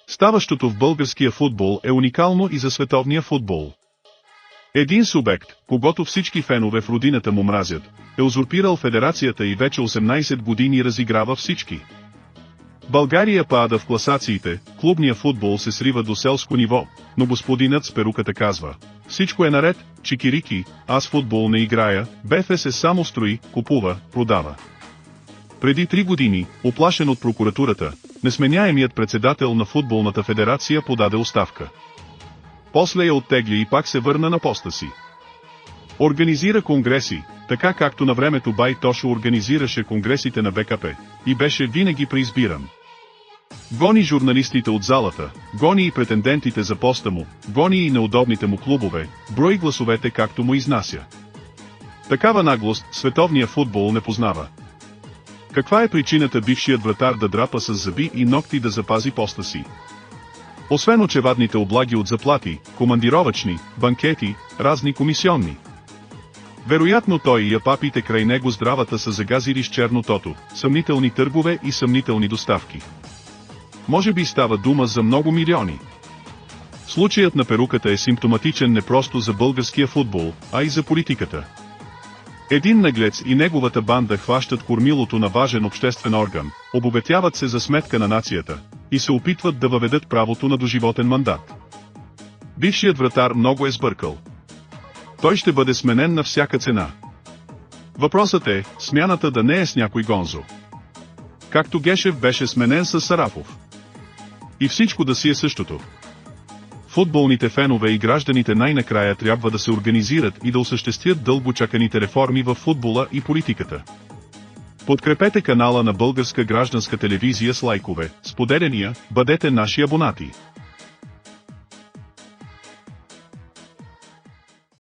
Ставащото в българския футбол е уникално и за световния футбол. Един субект, когото всички фенове в родината му мразят, е узурпирал федерацията и вече 18 години разиграва всички. България пада в класациите, клубния футбол се срива до селско ниво, но господинът с перуката казва: всичко е наред, чикирики, аз футбол не играя, БФ се само строи, купува, продава. Преди 3 години, уплашен от прокуратурата, несменяемият председател на футболната федерация подаде оставка. После я оттегли и пак се върна на поста си. Организира конгреси, така както на времето бай Тошо организираше конгресите на БКП, и беше винаги преизбиран. Гони журналистите от залата, гони и претендентите за поста му, гони и неудобните му клубове, брои гласовете както му изнася. Такава наглост световния футбол не познава. Каква е причината бившият вратар да драпа с зъби и ногти да запази поста си? Освен очевадните облаги от заплати, командировъчни, банкети, разни комисионни. Вероятно той и апапите край него здравата са загазили с черно тото, съмнителни търгове и съмнителни доставки. Може би става дума за много милиони. Случаят на перуката е симптоматичен не просто за българския футбол, а и за политиката. Един наглец и неговата банда хващат кормилото на важен обществен орган, обогатяват се за сметка на нацията и се опитват да въведат правото на доживотен мандат. Бившият вратар много е сбъркал. Той ще бъде сменен на всяка цена. Въпросът е, смяната да не е с някой гонзо. Както Гешев беше сменен с Сарафов. И всичко да си е същото. Футболните фенове и гражданите най-накрая трябва да се организират и да осъществят дълго чаканите реформи в футбола и политиката. Подкрепете канала на Българска гражданска телевизия с лайкове, споделяния, бъдете наши абонати.